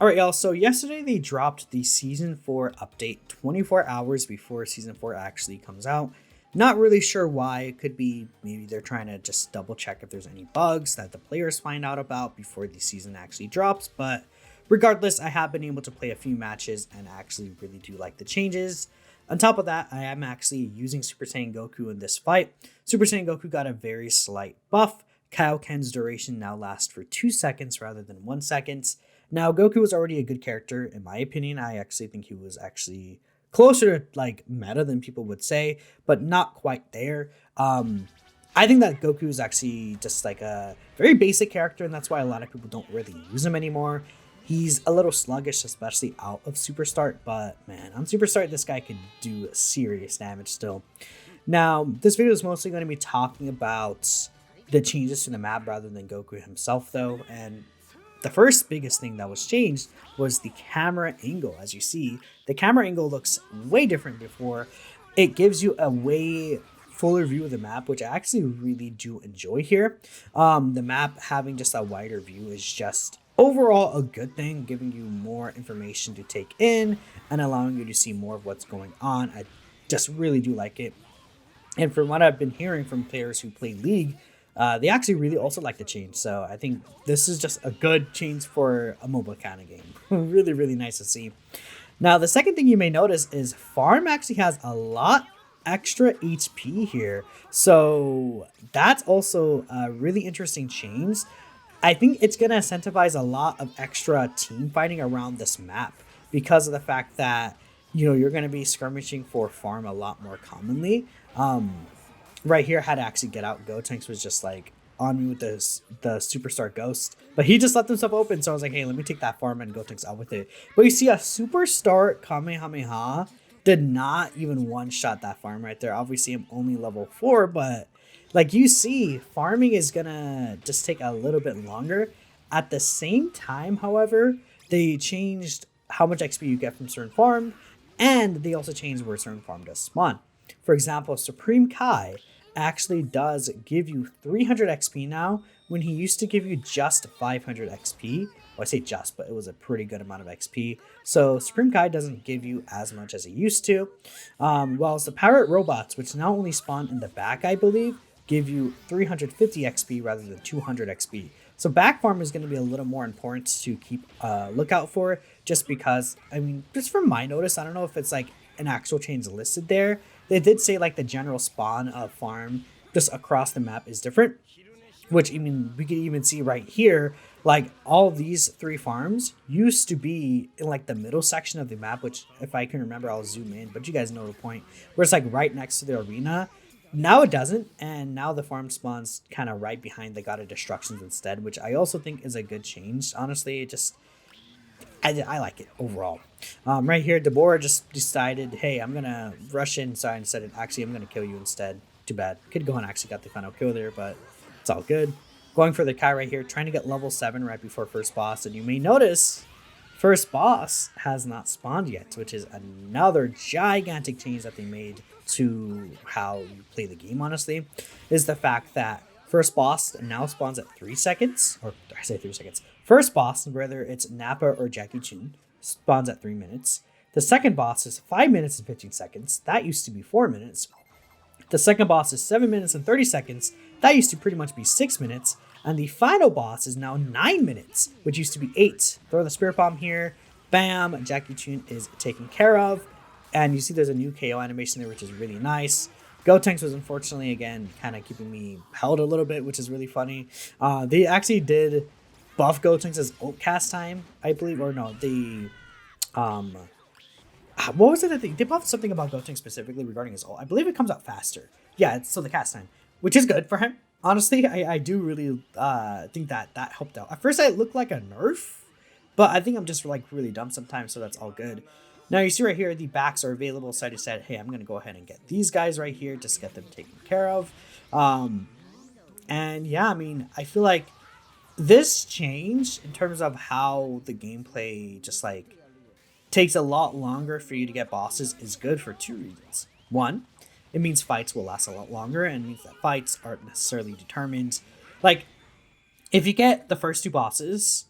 All right, y'all. So yesterday they dropped the season 4 update 24 hours before season 4 actually comes out. Not really sure why. It could be maybe they're trying to just double check if there's any bugs that the players find out about before the season actually drops. But regardless, I have been able to play a few matches and actually really do like the changes. On top of that, I am actually using Super Saiyan Goku in this fight. Super Saiyan Goku got a very slight buff. Kaioken's duration now lasts for 2 seconds rather than 1 second. Now, Goku was already a good character, in my opinion. I actually think he was actually closer to like meta than people would say, but not quite there. I think that Goku is actually just like a very basic character, and that's why a lot of people don't really use him anymore. He's a little sluggish, especially out of Super Start, but man, on Super Start, this guy could do serious damage still. Now, this video is mostly going to be talking about the changes to the map rather than Goku himself, though, and the first biggest thing that was changed was the camera angle. As you see, the camera angle looks way different before. It gives you a way fuller view of the map, which I actually really do enjoy here. The map having just a wider view is just overall a good thing, giving you more information to take in and allowing you to see more of what's going on. I just really do like it. And from what I've been hearing from players who play League, they actually really also like the change. So I think this is just a good change for a mobile kind of game. Really, really nice to see. Now, the second thing you may notice is Farm actually has a lot extra HP here. So that's also a really interesting change. I think it's going to incentivize a lot of extra team fighting around this map because of the fact that, you know, you're going to be skirmishing for Farm a lot more commonly. Right here, I had to actually get out. Gotenks was just like on me with the Superstar Ghost, but he just left himself open. So I was like, hey, let me take that farm and Gotenks out with it. But you see, a Superstar Kamehameha did not even one-shot that farm right there. Obviously, I'm only level 4, but like you see, farming is gonna just take a little bit longer. At the same time, however, they changed how much XP you get from certain farm, and they also changed where certain farm does spawn. For example, Supreme Kai actually does give you 300 XP now when he used to give you just 500 XP. Well, I say just, but it was a pretty good amount of XP. So Supreme Kai doesn't give you as much as it used to. Whilst the Pirate Robots, which now only spawn in the back, I believe, give you 350 XP rather than 200 XP. So back farm is going to be a little more important to keep a lookout for, just because, I mean, just from my notice, I don't know if it's like an actual change listed there. They did say like the general spawn of farm just across the map is different, which I mean we can even see right here, like all these 3 farms used to be in like the middle section of the map, which if I can remember I'll zoom in, but you guys know the point, where it's like right next to the arena. Now it doesn't, and now the farm spawns kind of right behind the God of Destructions instead, which I also think is a good change. Honestly, it just I like it overall. Right here, Deborah just decided, hey, I'm going to rush inside and said, actually, I'm going to kill you instead. Too bad. Kid Gohan actually got the final kill there, but it's all good. Going for the Kai right here, trying to get level 7 right before first boss. And you may notice first boss has not spawned yet, which is another gigantic change that they made to how you play the game, honestly, is the fact that first boss now spawns at 3 seconds, or I say 3 seconds. First boss, whether it's Nappa or Gekishin, spawns at 3 minutes. The second boss is 5 minutes and 15 seconds. That used to be 4 minutes. The second boss is 7 minutes and 30 seconds. That used to pretty much be 6 minutes. And the final boss is now 9 minutes, which used to be 8. Throw the Spirit Bomb here. Bam, Gekishin is taken care of. And you see there's a new KO animation there, which is really nice. Gotenks was unfortunately, again, kind of keeping me held a little bit, which is really funny. They actually did buff Gotenks' ult cast time, I believe, or no, the what was it that they buffed something about Gotenks specifically regarding his ult? I believe it comes out faster. Yeah, it's so the cast time, which is good for him. Honestly, I do really think that helped out. At first, it looked like a nerf, but I think I'm just like really dumb sometimes, so that's all good. Now you see right here, the backs are available, so I decided, hey, I'm going to go ahead and get these guys right here, just get them taken care of. And yeah, I mean, I feel like this change in terms of how the gameplay just like takes a lot longer for you to get bosses is good for 2 reasons. One, it means fights will last a lot longer, and means that fights aren't necessarily determined. Like, if you get the first 2 bosses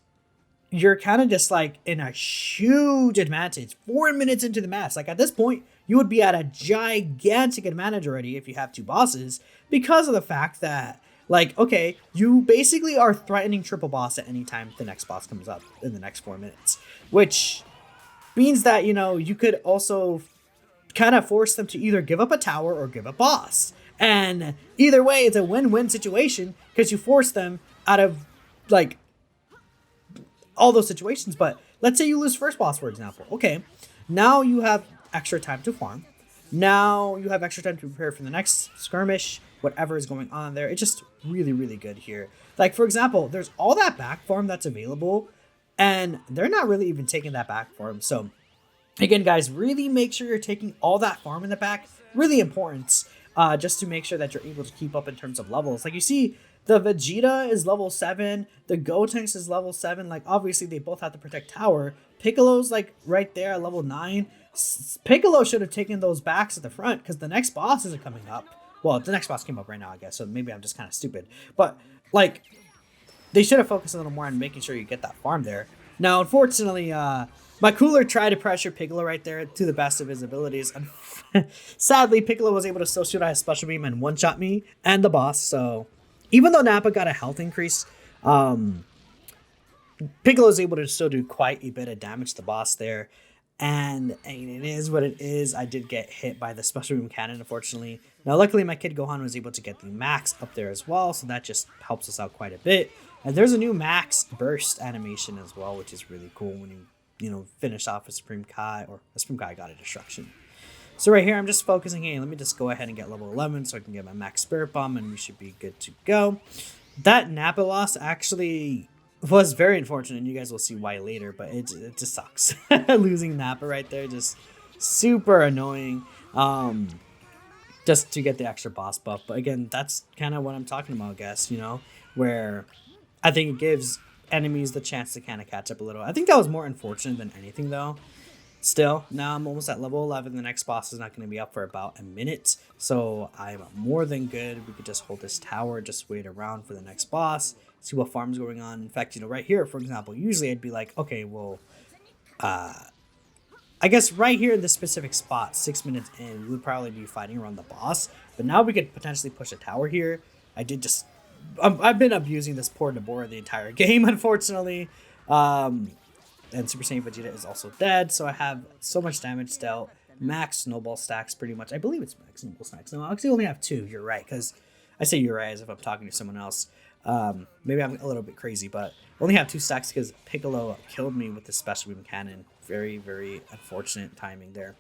you're kind of just like in a huge advantage 4 minutes into the match. Like at this point, you would be at a gigantic advantage already if you have two bosses, because of the fact that, like, okay, you basically are threatening triple boss at any time the next boss comes up in the next 4 minutes, which means that, you know, you could also kind of force them to either give up a tower or give a boss. And either way, it's a win-win situation because you force them out of, like, all those situations. But let's say you lose first boss, for example. Okay, now you have extra time to farm. Now you have extra time to prepare for the next skirmish, whatever is going on there. It's just really, really good here. Like, for example, there's all that back farm that's available, and they're not really even taking that back farm. So, again, guys, really make sure you're taking all that farm in the back. Really important, just to make sure that you're able to keep up in terms of levels. Like, you see, the Vegeta is level 7. The Gotenks is level 7. Like, obviously, they both have to protect tower. Piccolo's, like, right there at level 9. Piccolo should have taken those backs at the front because the next boss isn't coming up. Well, the next boss came up right now, I guess, so maybe I'm just kind of stupid. But, like, they should have focused a little more on making sure you get that farm there. Now, unfortunately, my cooler tried to pressure Piccolo right there to the best of his abilities. Sadly, Piccolo was able to still shoot out his special beam and one-shot me and the boss. So, even though Nappa got a health increase, Piccolo was able to still do quite a bit of damage to the boss there. And it is what it is. I did get hit by the special beam cannon, unfortunately. Now, luckily, my kid Gohan was able to get the max up there as well, so that just helps us out quite a bit. And there's a new max burst animation as well, which is really cool when you finish off a Supreme Kai, or a Supreme Kai got a destruction. So right here, I'm just focusing, hey, let me just go ahead and get level 11 so I can get my max Spirit Bomb, and we should be good to go. That Nappa loss actually was very unfortunate, and you guys will see why later, but it just sucks. Losing Nappa right there, just super annoying. Just to get the extra boss buff. But again, that's kind of what I'm talking about, I guess, where I think it gives enemies the chance to kind of catch up a little. I think that was more unfortunate than anything, though. Still, now I'm almost at level 11. The next boss is not going to be up for about a minute, so I'm more than good. We could just hold this tower, just wait around for the next boss, see what farm's going on. In fact, right here, for example, usually I'd be like, okay, well, I guess right here in this specific spot, 6 minutes in, we would probably be fighting around the boss. But now we could potentially push a tower here. I've been abusing this poor Deborah the entire game, unfortunately. And Super Saiyan Vegeta is also dead, so I have so much damage dealt. Max Snowball stacks pretty much. I believe it's max Snowball stacks. No, I actually only have 2. You're right, because I say you're right as if I'm talking to someone else. Maybe I'm a little bit crazy, but I only have 2 stacks because Piccolo killed me with the special beam cannon. Very, very unfortunate timing there.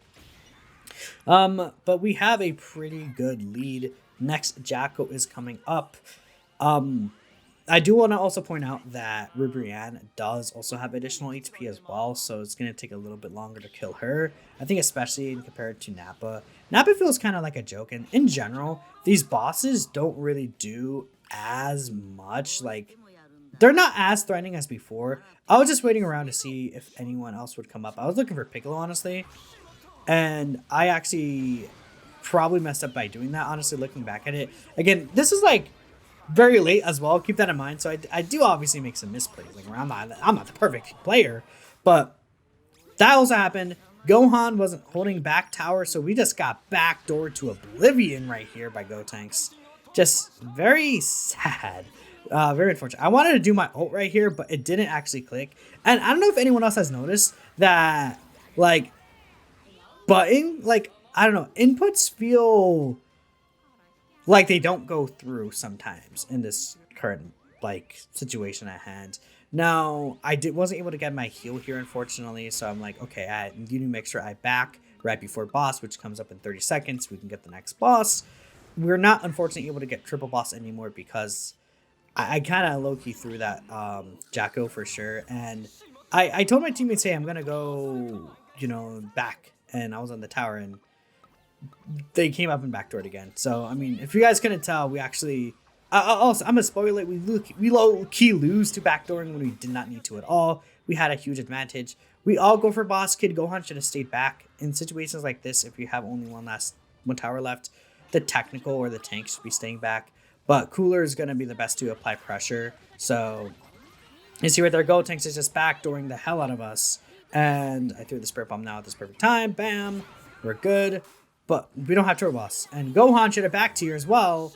But we have a pretty good lead. Next, Jacko is coming up. I do want to also point out that Ribrianne does also have additional HP as well, so it's going to take a little bit longer to kill her. I think especially compared to Nappa. Nappa feels kind of like a joke, and in general, these bosses don't really do as much. Like, they're not as threatening as before. I was just waiting around to see if anyone else would come up. I was looking for Piccolo, honestly, and I actually probably messed up by doing that, honestly, looking back at it. Again, this is like very late as well. Keep that in mind. So I do obviously make some misplays. Like, I'm not the perfect player, but that also happened. Gohan wasn't holding back tower, so we just got backdoor to oblivion right here by Gotenks. Just very sad. Very unfortunate. I wanted to do my ult right here, but it didn't actually click. And I don't know if anyone else has noticed that, like, I don't know, inputs feel like they don't go through sometimes in this current, like, situation at hand. Now, wasn't able to get my heal here, unfortunately, so I'm like, okay, I need to make sure I back right before boss, which comes up in 30 seconds. We can get the next boss. We're not, unfortunately, able to get triple boss anymore because I kind of low-key threw that Jacko for sure. And I told my teammates, hey, I'm going to go, back. And I was on the tower, and they came up and backdoored again. So, I mean, if you guys couldn't tell, we actually... also, I'm going to spoil it. We low-key lose to backdooring when we did not need to at all. We had a huge advantage. We all go for boss. Kid Gohan should have stayed back. In situations like this, if you have only one tower left, the technical or the tank should be staying back. But Cooler is going to be the best to apply pressure. So, You see right there, Gotenks is just backdooring the hell out of us. And I threw the Spirit Bomb now at this perfect time. Bam. We're good. But we don't have Turbo Boss. And Gohan should have back tier as well.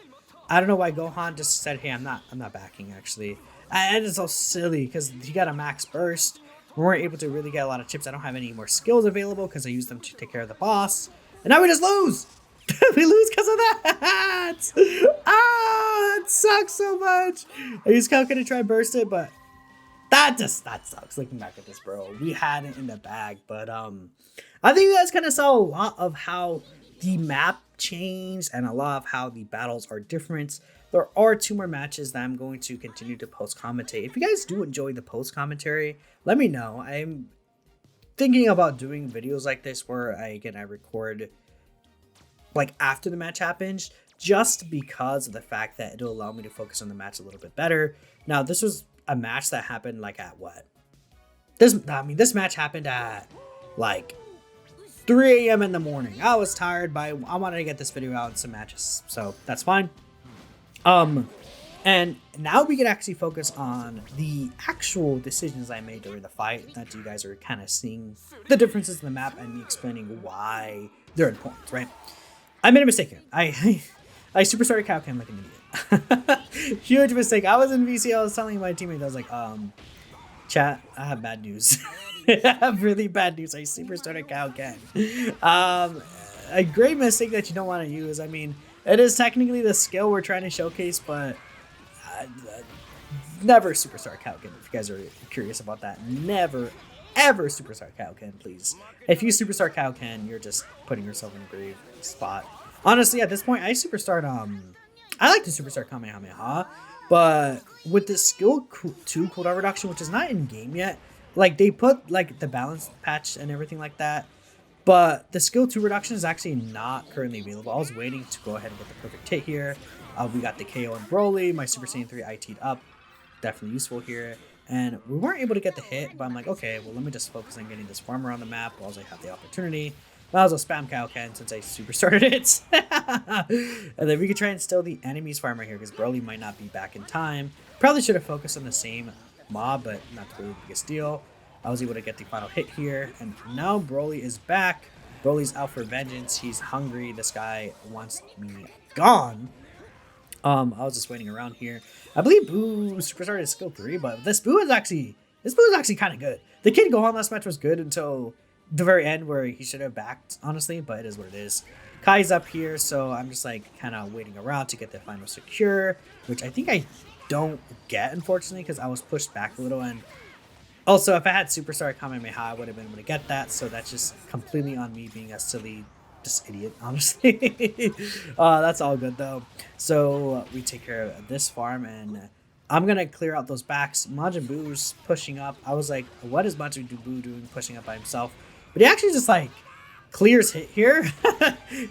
I don't know why Gohan just said, hey, I'm not backing, actually. And it's so silly because he got a max burst. We weren't able to really get a lot of chips. I don't have any more skills available because I used them to take care of the boss. And now we just lose. We lose because of that. It sucks so much. I was kind of going to try and burst it, but that sucks. Looking back at this, bro. We had it in the bag, but I think you guys kind of saw a lot of how the map changed and a lot of how the battles are different. There are 2 more matches that I'm going to continue to post commentate. If you guys do enjoy the post commentary, let me know. I'm thinking about doing videos like this where I record like after the match happens, just because of the fact that it'll allow me to focus on the match a little bit better. Now, this was a match that happened like at what? This match happened at like 3 a.m. in the morning. I was tired, but I wanted to get this video out in some matches, so that's fine. And now we can actually focus on the actual decisions I made during the fight, that you guys are kind of seeing the differences in the map and me explaining why they're important, right? I made a mistake here. I super started Kaioken like an idiot. Huge mistake. I was in VC, I was telling my teammate, I was like, chat, I have bad news. I have really bad news. I super started Kaioken. A great mistake that you don't want to use. I mean, it is technically the skill we're trying to showcase, but never superstar Kaioken. If you guys are curious about that, never ever superstar Kaioken, please. If you superstar Kaioken, you're just putting yourself in a grave spot. Honestly, at this point, I like to superstar Kamehameha, but with the skill 2 cooldown reduction, which is not in game yet, like they put like the balance patch and everything like that, but the skill 2 reduction is actually not currently available. I was waiting to go ahead and get the perfect hit here. We got the KO and Broly. My Super Saiyan 3 IT'd up. Definitely useful here. And we weren't able to get the hit, but I'm like, okay, well, let me just focus on getting this farmer on the map while I have the opportunity. Might as well spam Kaioken since I super started it. And then we could try and steal the enemy's farmer here because Broly might not be back in time. Probably should have focused on the same mob, but not really the biggest deal. I was able to get the final hit here, and now Broly is back. Broly's out for vengeance. He's hungry. This guy wants me gone. I was just waiting around here. I believe Boo super started skill 3, but this Boo is actually kind of good. The Kid Gohan last match was good until the very end where he should have backed, honestly, but it is what it is. Kai's up here, so I'm just like kind of waiting around to get the final secure, which I think I don't get, unfortunately, because I was pushed back a little. And also, if I had Superstar Kamehameha, I would have been able to get that, so that's just completely on me being a silly just idiot, honestly. That's all good though. So we take care of this farm, and I'm gonna clear out those backs. Majin Buu's pushing up. I was like, what is Majin Buu doing pushing up by himself? But he actually just like clears hit here.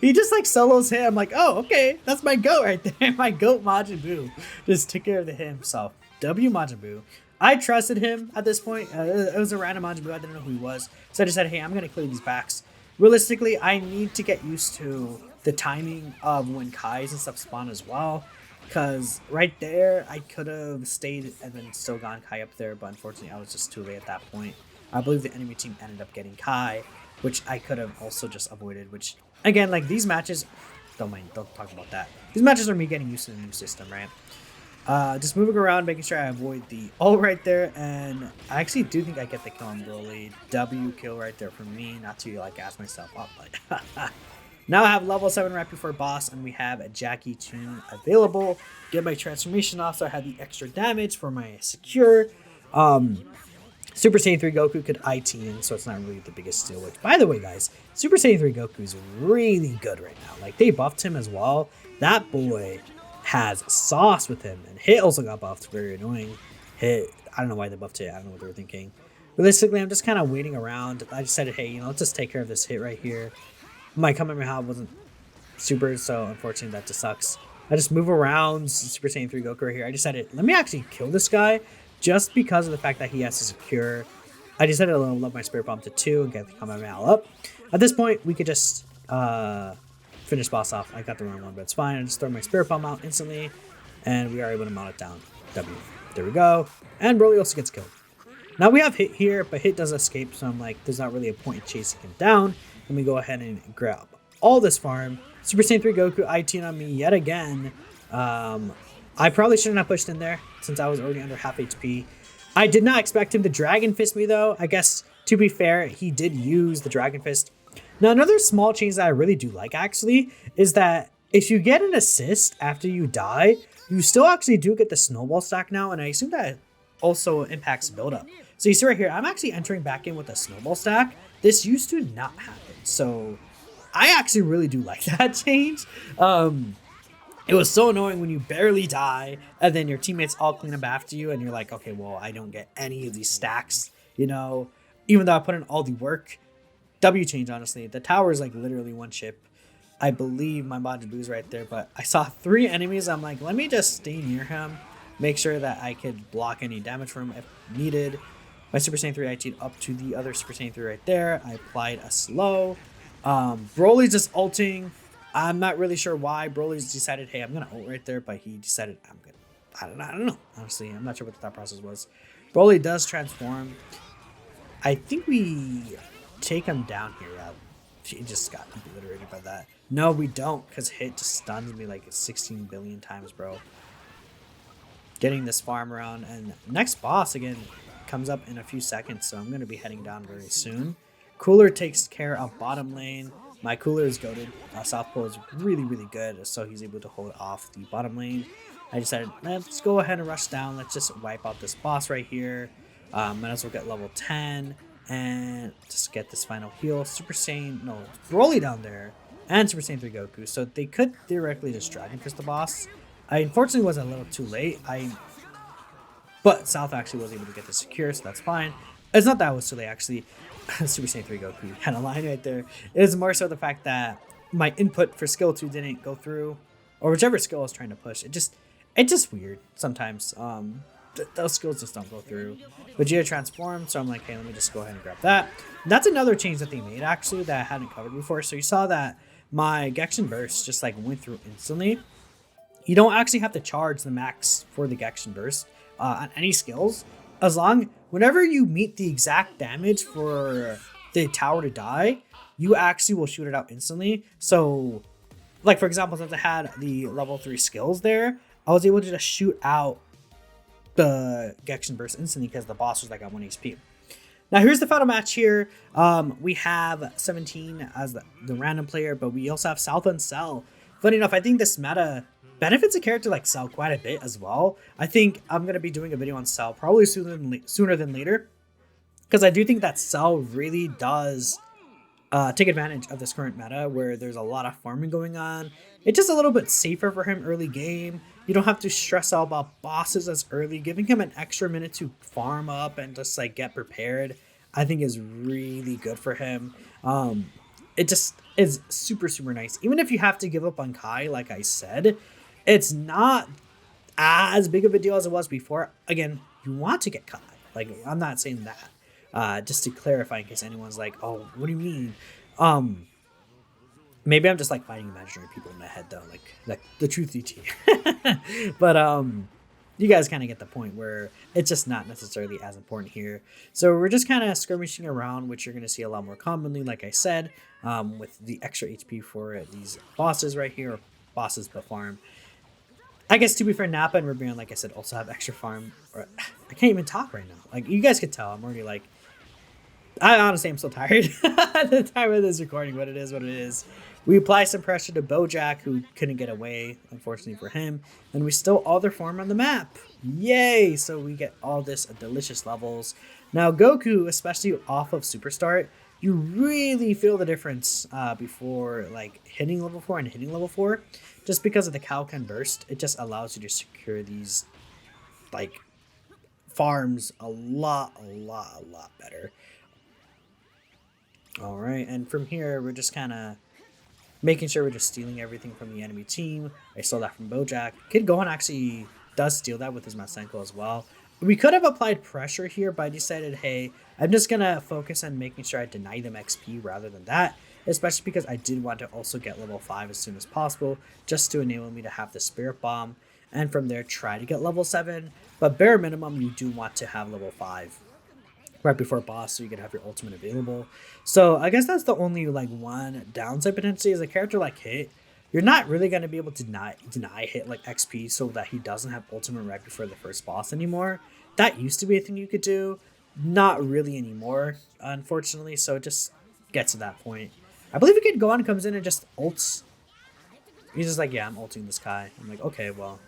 He just like solos hit. I'm like, oh, okay, that's my goat right there. My goat Majin Buu just took care of the hit himself. W Majin Buu. I trusted him at this point. It was a random Majin Buu. I didn't know who he was, so I just said, hey, I'm gonna clear these backs. Realistically, I need to get used to the timing of when Kai's and stuff spawn as well. Because right there, I could have stayed and then still gotten Kai up there. But unfortunately, I was just too late at that point. I believe the enemy team ended up getting Kai, which I could have also just avoided. Which, again, like these matches, don't talk about that. These matches are me getting used to the new system, right? Just moving around, making sure I avoid the ult right there, and I actually do think I get the kill on Broly. W kill right there for me, not to like gas myself up, but now I have level 7 right before boss, and we have a Gekishin available. Get my transformation off, so I have the extra damage for my secure. Super Saiyan 3 Goku could IT in, so it's not really the biggest steal. Which, by the way, guys, Super Saiyan 3 Goku is really good right now. Like, they buffed him as well. That boy has sauce with him, and Hit also got buffed. Very annoying. Hit, I don't know why they buffed Hit. I don't know what they were thinking. Realistically, I'm just kind of waiting around. I just said, hey, let's just take care of this Hit right here. My Kamehameha wasn't super, so unfortunately that just sucks. I just move around Super Saiyan 3 Goku right here. I decided, let me actually kill this guy just because of the fact that he has to secure. I decided to level up my Spirit Bomb to 2 and get the Kamehameha up. At this point, we could just finish boss off. I got the wrong one, but it's fine. I just throw my Spirit Bomb out instantly, and we are able to mount it down. W. There we go. And Broly also gets killed. Now we have Hit here, but Hit does escape, so I'm like, there's not really a point in chasing him down. Let me go ahead and grab all this farm. Super Saiyan 3 Goku IT'd on me yet again. I probably shouldn't have pushed in there since I was already under half HP. I did not expect him to Dragon Fist me though. I guess, to be fair, he did use the Dragon Fist. Now, another small change that I really do like, actually, is that if you get an assist after you die, you still actually do get the Snowball stack now, and I assume that also impacts build-up. So you see right here, I'm actually entering back in with a Snowball stack. This used to not happen, so I actually really do like that change. It was so annoying when you barely die, and then your teammates all clean up after you, and you're like, okay, well, I don't get any of these stacks, you know? Even though I put in all the work. W change, honestly. The tower is like literally one chip. I believe my Majin Buu's right there, but I saw 3 enemies. I'm like, let me just stay near him, make sure that I could block any damage from him if needed. My Super Saiyan 3 IT'd up to the other Super Saiyan 3 right there. I applied a slow. Broly's just ulting. I'm not really sure why. Broly's decided, hey, I'm going to ult right there, but he decided I'm good. I don't know. Honestly, I'm not sure what the thought process was. Broly does transform. I think we take him down here. Yeah, he just got obliterated by that. No, we don't, because Hit just stuns me like 16 billion times, bro. Getting this farm around, and next boss, again, comes up in a few seconds, so I'm going to be heading down very soon. Cooler takes care of bottom lane. My Cooler is goated. Southpaw is really, really good, so he's able to hold off the bottom lane. I decided, let's go ahead and rush down. Let's just wipe out this boss right here. Might as well get level 10 and just get this final heal. Super Saiyan, no, Broly down there, and Super Saiyan 3 Goku. So they could theoretically just Dragon Fist the boss. I unfortunately was a little too late. But South actually was able to get this secure, so that's fine. It's not that I was too late, actually. Super Saiyan 3 Goku had a line right there. It was more so the fact that my input for skill 2 didn't go through, or whichever skill I was trying to push. It's just weird sometimes. Those skills just don't go through. Vegeta transformed, so I'm like, hey, let me just go ahead and grab that. And that's another change that they made, actually, that I hadn't covered before. So you saw that my Gekishin burst just like went through instantly. You don't actually have to charge the max for the Gekishin burst on any skills. Whenever you meet the exact damage for the tower to die, you actually will shoot it out instantly. So, like for example, since I had the level 3 skills there, I was able to just shoot out the Gekishin burst instantly because the boss was like at 1 HP. Now here's the final match here. We have 17 as the random player, but we also have South and Cell. Funny enough, I think this meta benefits a character like Cell quite a bit as well. I think I'm going to be doing a video on Cell probably sooner than later, because I do think that Cell really does take advantage of this current meta where there's a lot of farming going on. It's just a little bit safer for him early game. You don't have to stress out about bosses as early. Giving him an extra minute to farm up and just like get prepared, I think is really good for him. It just is super, super nice. Even if you have to give up on Kai, like I said, it's not as big of a deal as it was before. Again, you want to get Kai. Like, I'm not saying that. Just to clarify in case anyone's like, oh, what do you mean? Maybe I'm just like fighting imaginary people in my head though, like the truth ET. But you guys kind of get the point where it's just not necessarily as important here. So we're just kind of skirmishing around, which you're going to see a lot more commonly, like I said, with the extra HP for these bosses right here, or bosses but farm. I guess to be fair, Nappa and Rubion, like I said, also have extra farm. I can't even talk right now. Like you guys could tell, I'm already like, I honestly am so tired at the time of this recording, but it is what it is. We apply some pressure to Bojack, who couldn't get away, unfortunately for him, and we stole all their farm on the map. Yay! So we get all this at delicious levels. Now Goku, especially off of Superstart, you really feel the difference before like hitting level 4 and hitting level 4. Just because of the Kaioken burst, it just allows you to secure these like farms a lot better. All right, and from here we're just kind of making sure we're just stealing everything from the enemy team. I stole that from Bojack. Kid Gohan actually does steal that with his Masenko as well. We could have applied pressure here, but I decided, hey, I'm just going to focus on making sure I deny them XP rather than that, especially because I did want to also get level 5 as soon as possible, just to enable me to have the Spirit Bomb. and from there try to get level 7. But bare minimum, you do want to have level 5 right before boss, so you can have your ultimate available. So I guess that's the only like one downside potentially is a character like Hit. You're not really going to be able to deny Hit like XP so that he doesn't have ultimate right before the first boss anymore. That used to be a thing you could do, not really anymore, unfortunately. So it just gets to that point. I believe a kid Gohan comes in and just ults. He's just like, yeah, I'm ulting this guy. I'm like, okay, well,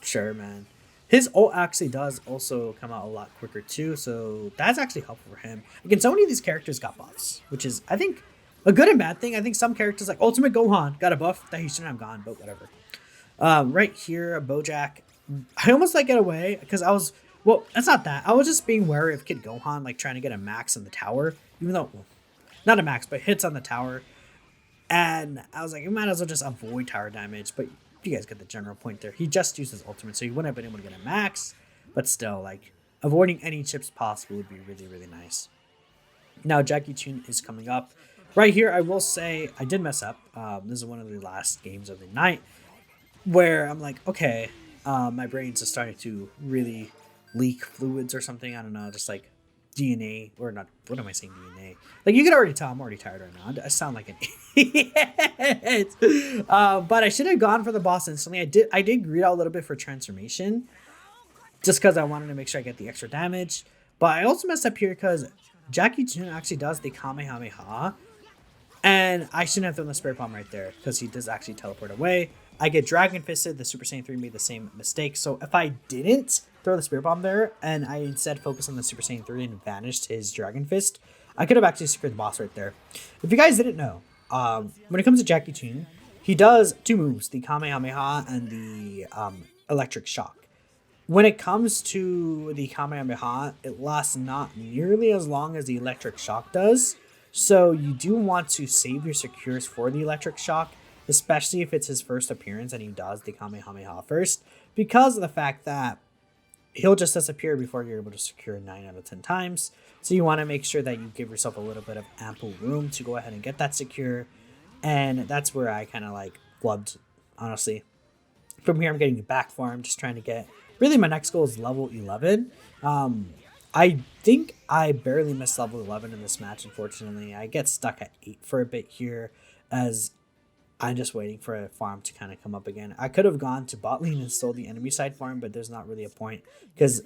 sure, man. His ult actually does also come out a lot quicker too, so that's actually helpful for him. Again, so many of these characters got buffs, which is, I think, a good and bad thing. I think some characters, like Ultimate Gohan, got a buff that he shouldn't have gotten, but whatever. Right here, Bojack, I almost like get away, because I was, well, that's not that. I was just being wary of Kid Gohan, like trying to get a max on the tower, even though, well, not a max, but hits on the tower. And I was like, you might as well just avoid tower damage, but you guys get the general point there. He just used his ultimate, so he wouldn't have been able to get a max, but still, like, avoiding any chips possible would be really, really nice. Now, Gekishin is coming up. Right here, I will say, I did mess up. This is one of the last games of the night, where I'm like, okay, my brain's just starting to really leak fluids or something. I don't know, just like DNA, or not, what am I saying, DNA? Like, you can already tell I'm already tired right now. I sound like an idiot. But I should have gone for the boss instantly. I did greed out a little bit for transformation, just because I wanted to make sure I get the extra damage. But I also messed up here because Gekishin actually does the Kamehameha, and I shouldn't have thrown the Spirit Bomb right there, because he does actually teleport away. I get Dragon Fisted. The Super Saiyan 3 made the same mistake. So if I didn't throw the Spirit Bomb there, and I instead focused on the Super Saiyan 3 and vanished his Dragon Fist, I could have actually secured the boss right there. If you guys didn't know, when it comes to Gekishin, he does two moves, the Kamehameha and the Electric Shock. When it comes to the Kamehameha, it lasts not nearly as long as the Electric Shock does. So you do want to save your secures for the Electric Shock, especially if it's his first appearance and he does the Kamehameha first, because of the fact that he'll just disappear before you're able to secure 9 out of 10 times. So you want to make sure that you give yourself a little bit of ample room to go ahead and get that secure. And that's where I kind of like flubbed, honestly. From here, I'm getting the back farm, just trying to get, really my next goal is level 11. I think I barely missed level 11 in this match, unfortunately. I get stuck at 8 for a bit here, as I'm just waiting for a farm to kind of come up again. I could have gone to bot lane and stole the enemy side farm, but there's not really a point, because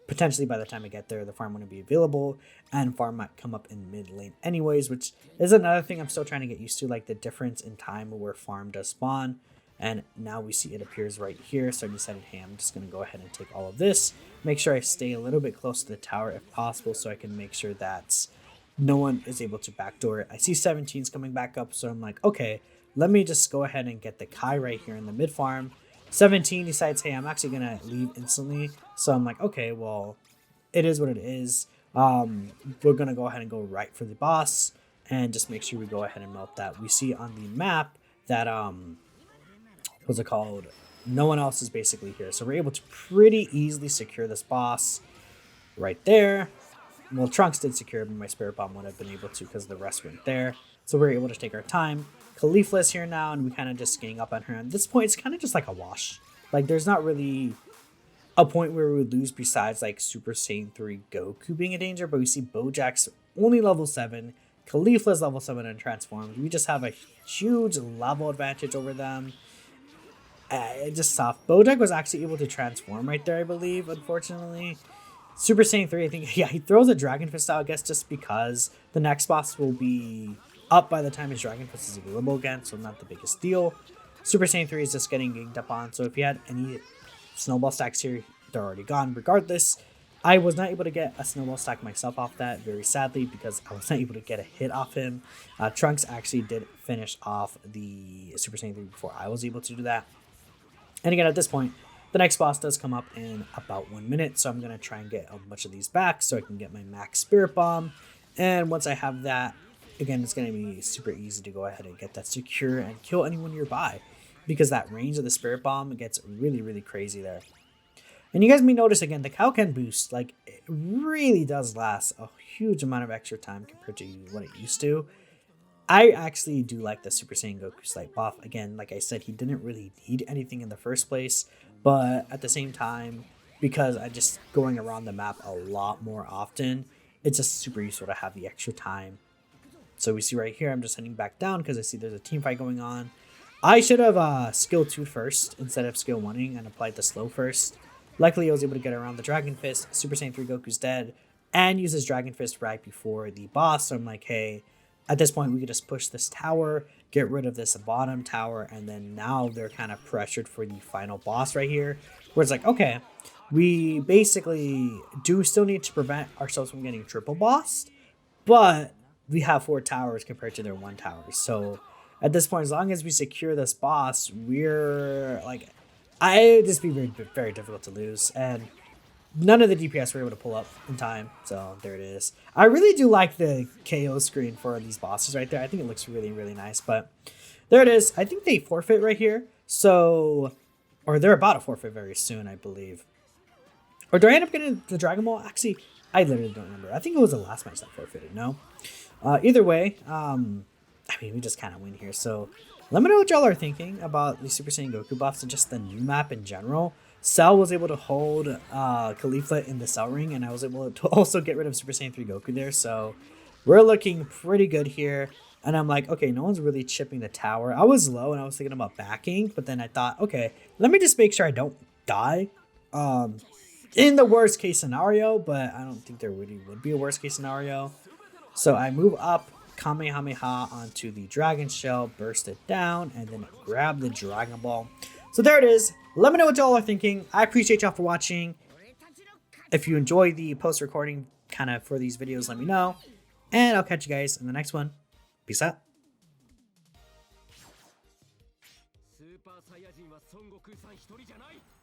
potentially by the time I get there, the farm wouldn't be available, and farm might come up in mid lane anyways, which is another thing I'm still trying to get used to, like the difference in time where farm does spawn. And now we see it appears right here, so I decided, hey, I'm just going to go ahead and take all of this, make sure I stay a little bit close to the tower if possible, so I can make sure that no one is able to backdoor it. I see 17's coming back up, so I'm like, okay, let me just go ahead and get the Kai right here in the mid farm. 17 decides, hey, I'm actually going to leave instantly, so I'm like, okay, well, it is what it is. We're going to go ahead and go right for the boss, and just make sure we go ahead and melt that. We see on the map that, what's it called? No one else is basically here. So we're able to pretty easily secure this boss right there. Well, Trunks did secure, but my Spirit Bomb would have been able to because the rest weren't there. So we're able to take our time. Khalifa's here now, and we kind of just gang up on her. At this point, it's kind of just like a wash. Like, there's not really a point where we would lose besides like Super Saiyan 3 Goku being a danger. But we see Bojack's only level 7. Khalifa's level 7 and transformed. We just have a huge level advantage over them. Just soft. Bojack was actually able to transform right there, I believe, unfortunately. Super Saiyan 3, I think, yeah, he throws a Dragon Fist out, I guess, just because the next boss will be up by the time his Dragon Fist is available again, so not the biggest deal. Super Saiyan 3 is just getting ganged up on, so if you had any Snowball stacks here, they're already gone regardless. I was not able to get a Snowball stack myself off that, very sadly, because I was not able to get a hit off him. Trunks actually did finish off the Super Saiyan 3 before I was able to do that. And again, at this point, the next boss does come up in about 1 minute, so I'm going to try and get a bunch of these back so I can get my max Spirit Bomb. And once I have that, again, it's going to be super easy to go ahead and get that secure and kill anyone nearby, because that range of the Spirit Bomb gets really, really crazy there. And you guys may notice, again, the Kaioken boost, like, it really does last a huge amount of extra time compared to what it used to. I actually do like the Super Saiyan Goku slight buff. Again, like I said, he didn't really need anything in the first place, but at the same time, because I just going around the map a lot more often, it's just super useful to have the extra time. So we see right here, I'm just heading back down because I see there's a team fight going on. I should have skill 2 first instead of skill 1ing and applied the slow first. Luckily, I was able to get around the Dragon Fist. Super Saiyan 3 Goku's dead and uses Dragon Fist right before the boss. So I'm like, hey, at this point, we could just push this tower, get rid of this bottom tower, and then now they're kind of pressured for the final boss right here. Where it's like, okay, we basically do still need to prevent ourselves from getting triple bossed, but we have 4 towers compared to their 1 tower. So at this point, as long as we secure this boss, we're like, this be very, very difficult to lose. And none of the DPS were able to pull up in time. So there it is. I really do like the KO screen for these bosses right there. I think it looks really, really nice. But there it is. I think they forfeit right here. So, or they're about to forfeit very soon, I believe. Or do I end up getting the Dragon Ball? Actually, I literally don't remember. I think it was the last match that forfeited, no? Either way, I mean, we just kind of win here. So let me know what y'all are thinking about the Super Saiyan Goku buffs and just the new map in general. Cell was able to hold Khalifa in the Cell Ring, and I was able to also get rid of Super Saiyan 3 Goku there. So we're looking pretty good here. And I'm like, okay, no one's really chipping the tower. I was low, and I was thinking about backing, but then I thought, okay, let me just make sure I don't die. In the worst case scenario, but I don't think there really would be a worst case scenario. So I move up, Kamehameha onto the Dragon Shell, burst it down, and then grab the Dragon Ball. So there it is. Let me know what y'all are thinking. I appreciate y'all for watching. If you enjoy the post-recording kind of for these videos, let me know. And I'll catch you guys in the next one. Peace out. スーパーサイヤ人は孫悟空さん一人じゃない。